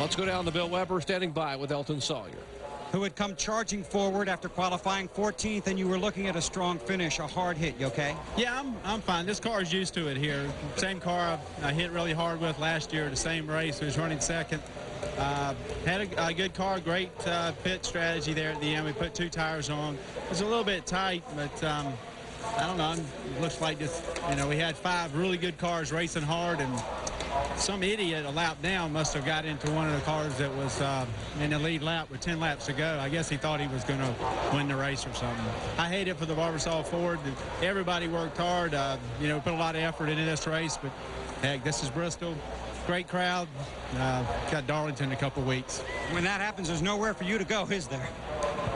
Let's go down to Bill Weber standing by with Elton Sawyer, who had come charging forward after qualifying 14th, and you were looking at a strong finish, a hard hit. You okay? Yeah, I'm fine. This car is used to it here. Same car I hit really hard with last year, the same race. He was running second. Had a good car, great pit strategy there at the end. We put 2 tires on. It was a little bit tight, but I don't know. It looks like just, we had 5 really good cars racing hard, and some idiot a lap down must have got into one of the cars that was in the lead lap with 10 laps to go. I guess he thought he was going to win the race or something. I hate it for the Barbasol Ford. Everybody worked hard. Put a lot of effort into this race, but heck, this is Bristol. Great crowd. Got Darlington in a couple weeks. When that happens, there's nowhere for you to go, is there?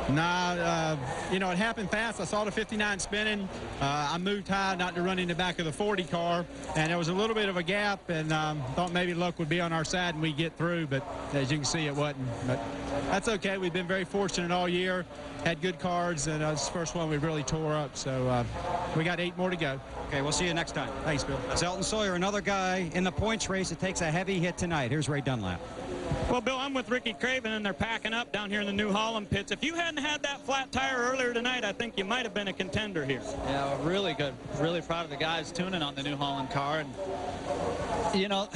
Nah, it happened fast. I saw the 59 spinning. I moved high not to run in the back of the 40 car, and there was a little bit of a gap, and thought maybe luck would be on our side and we'd get through, but as you can see, it wasn't. But that's okay. We've been very fortunate all year. Had good cars, and it's the first one we really tore up, so we got 8 more to go. Okay, we'll see you next time. Thanks, Bill. It's Elton Sawyer, another guy in the points race that takes a heavy hit tonight. Here's Ray Dunlap. Well, Bill, I'm with Ricky Craven, and they're packing up down here in the New Holland pits. If you hadn't had that flat tire earlier tonight, I think you might have been a contender here. Yeah, really good. Really proud of the guys tuning on the New Holland car. And,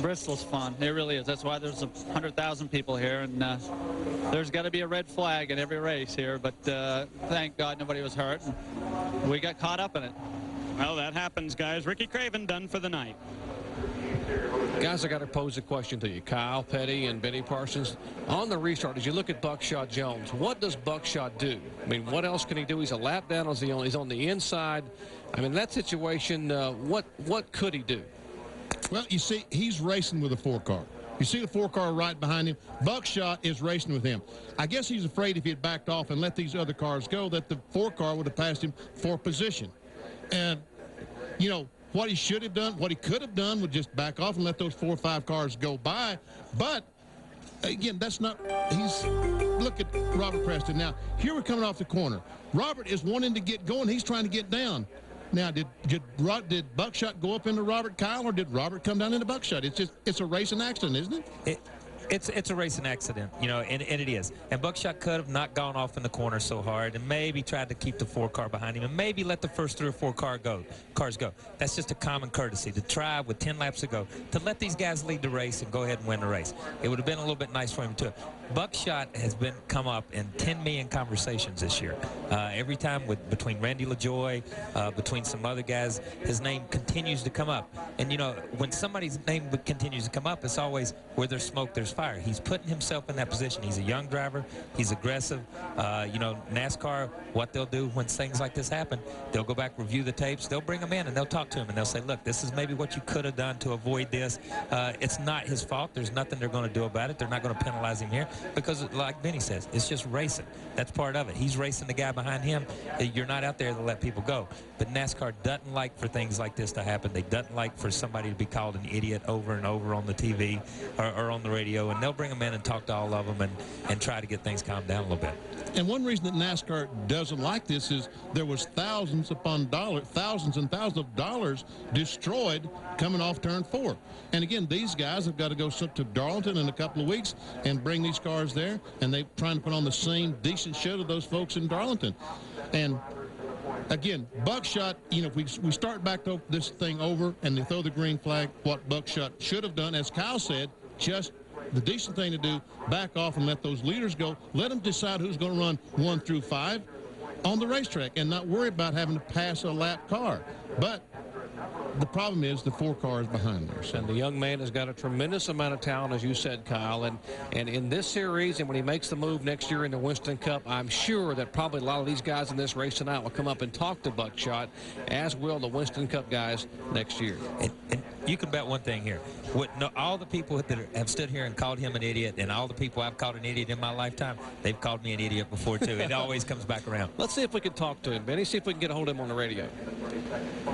Bristol's fun. It really is. That's why there's 100,000 people here, and there's got to be a red flag in every race here. But thank God nobody was hurt, and we got caught up in it. Well, that happens, guys. Ricky Craven done for the night. Guys, I got to pose a question to you. Kyle Petty and Benny Parsons. On the restart, as you look at Buckshot Jones, what does Buckshot do? I mean, what else can he do? He's a lap down. He's on the inside. I mean, that situation, what could he do? Well, you see, he's racing with a 4-car. You see the 4-car right behind him. Buckshot is racing with him. I guess he's afraid if he had backed off and let these other cars go that the 4-car would have passed him for position. And, what he should have done, what he could have done would just back off and let those 4 or 5 cars go by. But, again, that's not, look at Robert Preston. Now, here we're coming off the corner. Robert is wanting to get going. He's trying to get down. Now, did Buckshot go up into Robert, Kyle, or did Robert come down into Buckshot? It's a racing accident, isn't it? It's a racing accident, and it is. And Buckshot could have not gone off in the corner so hard and maybe tried to keep the 4-car behind him and maybe let the first 3 or 4 cars go. That's just a common courtesy to try with 10 laps to go to let these guys lead the race and go ahead and win the race. It would have been a little bit nice for him too. Buckshot has come up in 10 million conversations this year. Every time between Randy LaJoy, between some other guys, his name continues to come up. And when somebody's name continues to come up, it's always where there's smoke, there's fire. He's putting himself in that position. He's a young driver. He's aggressive. NASCAR, what they'll do when things like this happen, they'll go back, review the tapes, they'll bring him in and they'll talk to him and they'll say, look, this is maybe what you could have done to avoid this. It's not his fault. There's nothing they're going to do about it. They're not going to penalize him here because, like Benny says, it's just racing. That's part of it. He's racing the guy behind him. You're not out there to let people go. But NASCAR doesn't like for things like this to happen. They doesn't like for somebody to be called an idiot over and over on the TV or on the radio, and they'll bring them in and talk to all of them and try to get things calmed down a little bit. And one reason that NASCAR doesn't like this is there was thousands and thousands of dollars destroyed coming off turn 4. And again, these guys have got to go to Darlington in a couple of weeks and bring these cars there, and they're trying to put on the same decent show to those folks in Darlington. And again, Buckshot, if we start back to this thing over and they throw the green flag, what Buckshot should have done, as Kyle said, just the decent thing to do, back off and let those leaders go. Let them decide who's going to run 1 through 5 on the racetrack and not worry about having to pass a lap car. But the problem is the 4 cars behind there. So. And the young man has got a tremendous amount of talent, as you said, Kyle. And in this series, and when he makes the move next year in the Winston Cup, I'm sure that probably a lot of these guys in this race tonight will come up and talk to Buckshot, as will the Winston Cup guys next year. And you can bet one thing here. All the people that have stood here and called him an idiot, and all the people I've called an idiot in my lifetime, they've called me an idiot before, too. It always comes back around. Let's see if we can talk to him, Benny. See if we can get a hold of him on the radio.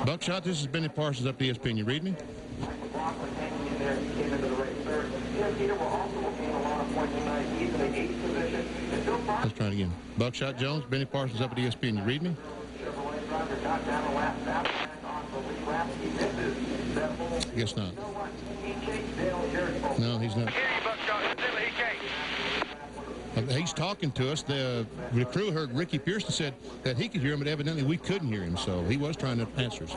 Buckshot, this is Benny Parsons up to ESPN. You read me? Let's try it again. Buckshot Jones, Benny Parsons up at ESPN. You read me? I guess not. No, he's not. He's talking to us. The crew heard Ricky Pearson said that he could hear him, but evidently we couldn't hear him, so he was trying to answer us.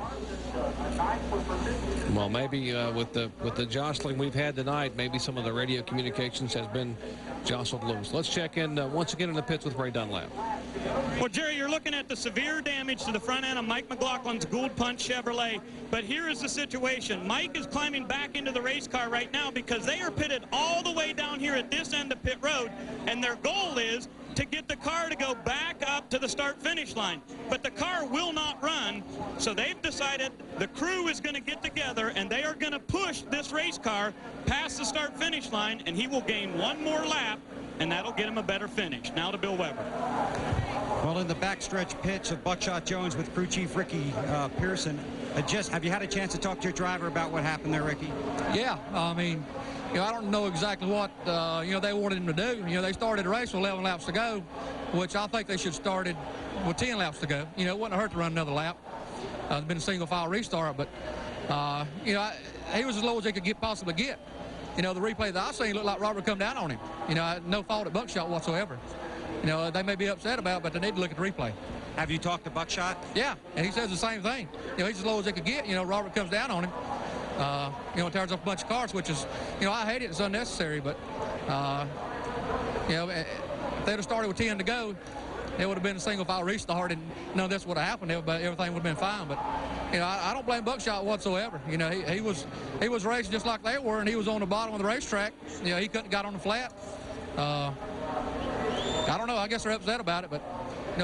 Well, maybe with the jostling we've had tonight, maybe some of the radio communications has been jostled loose. Let's check in once again in the pits with Ray Dunlap. Well, Jerry, you're looking at the severe damage to the front end of Mike McLaughlin's Gould Punch Chevrolet. But here is the situation. Mike is climbing back into the race car right now because they are pitted all the way down here at this end of pit road, and their goal is to get the car to go back up to the start-finish line. But the car will not run, so they've decided the crew is going to get together, and they are going to push this race car past the start-finish line, and he will gain one more lap, and that'll get him a better finish. Now to Bill Weber. Well, in the backstretch pits of Buckshot Jones with crew chief Ricky Pearson, have you had a chance to talk to your driver about what happened there, Ricky? Yeah, I mean, I don't know exactly what, they wanted him to do. They started the race with 11 laps to go, which I think they should have started with 10 laps to go. It wouldn't hurt to run another lap. It's been a single-file restart, but, he was as low as he could possibly get. The replay that I seen looked like Robert come down on him. No fault at Buckshot whatsoever. They may be upset about it, but they need to look at the replay. Have you talked to Buckshot? Yeah, and he says the same thing. He's as low as he could get. Robert comes down on him. Tears up a bunch of cars, which is, I hate it. It's unnecessary, but, if they'd have started with 10 to go, it would have been a single-file restart, and none of this would have happened. Everything would have been fine. But, I don't blame Buckshot whatsoever. He was racing just like they were, and he was on the bottom of the racetrack. He couldn't have got on the flat. I don't know. I guess they're upset about it, but,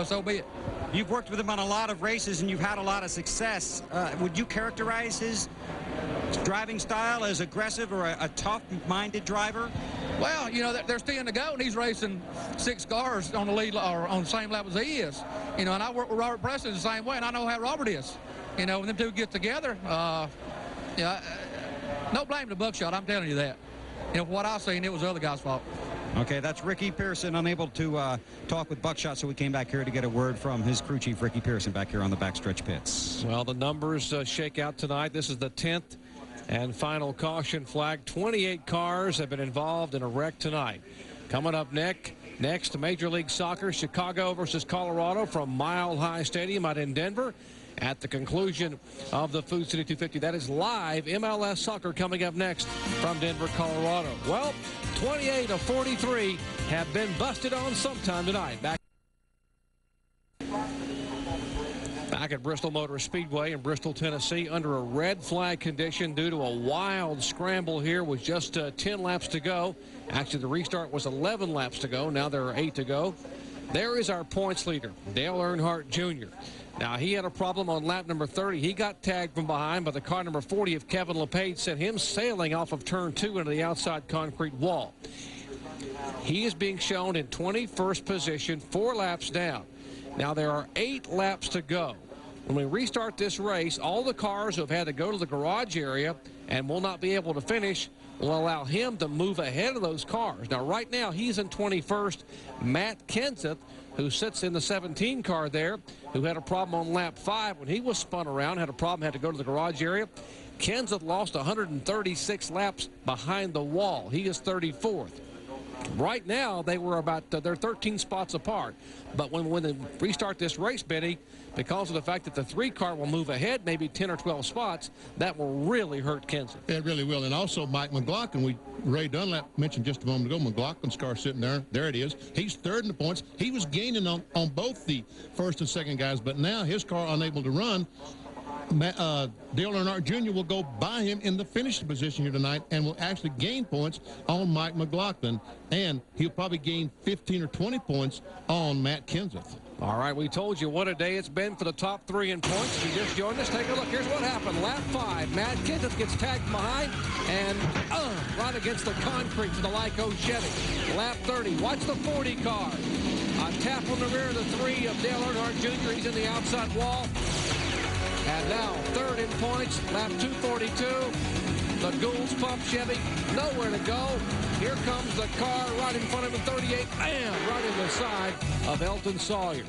so be it. You've worked with him on a lot of races, and you've had a lot of success. Would you characterize his driving style as aggressive or a tough-minded driver? Well, there's 10 to go, and he's racing 6 cars on the lead or on the same lap as he is. And I work with Robert Preston the same way, and I know how Robert is. When them two get together, no blame to Buckshot. I'm telling you that. For what I've seen, it was the other guy's fault. Okay, that's Ricky Pearson, unable to talk with Buckshot, so we came back here to get a word from his crew chief, Ricky Pearson, back here on the backstretch pits. Well, the numbers shake out tonight. This is the 10th and final caution flag. 28 cars have been involved in a wreck tonight. Coming up next, Major League Soccer, Chicago versus Colorado from Mile High Stadium out in Denver. At the conclusion of the Food City 250. That is live MLS soccer coming up next from Denver, Colorado. Well, 28 of 43 have been busted on sometime tonight. Back at Bristol Motor Speedway in Bristol, Tennessee, under a red flag condition due to a wild scramble here with just 10 laps to go. Actually, the restart was 11 laps to go. Now there are 8 to go. There is our points leader, Dale Earnhardt Jr. Now, he had a problem on lap number 30. He got tagged from behind, but the car number 40 of Kevin LePage sent him sailing off of turn 2 into the outside concrete wall. He is being shown in 21st position, 4 laps down. Now, there are 8 laps to go. When we restart this race, all the cars who have had to go to the garage area and will not be able to finish will allow him to move ahead of those cars. Now, right now, he's in 21st. Matt Kenseth, who sits in the 17 car there, who had a problem on lap 5 when he was spun around, had a problem, had to go to the garage area. Kenseth lost 136 laps behind the wall. He is 34th. Right now, they were about, they're 13 spots apart. But when they restart this race, Benny, because of the fact that the 3 car will move ahead maybe 10 or 12 spots, that will really hurt Kenseth. It really will. And also Mike McLaughlin, Ray Dunlap mentioned just a moment ago, McLaughlin's car sitting there. There it is. He's third in the points. He was gaining on both the first and second guys, but now his car unable to run. Dale Earnhardt Jr. will go by him in the finishing position here tonight and will actually gain points on Mike McLaughlin, and he'll probably gain 15 or 20 points on Matt Kenseth. All right, we told you what a day it's been for the top 3 in points. If you just joined us, take a look. Here's what happened. Lap 5, Matt Kenseth gets tagged behind and right against the concrete for the Lyco Chevy. Lap 30, watch the 40 car. A tap on the rear of the 3 of Dale Earnhardt Jr. He's in the outside wall. And now, third in points, lap 242. The Gould's Pump Chevy, nowhere to go. Here comes the car right in front of him, 38, bam, right in the side of Elton Sawyer.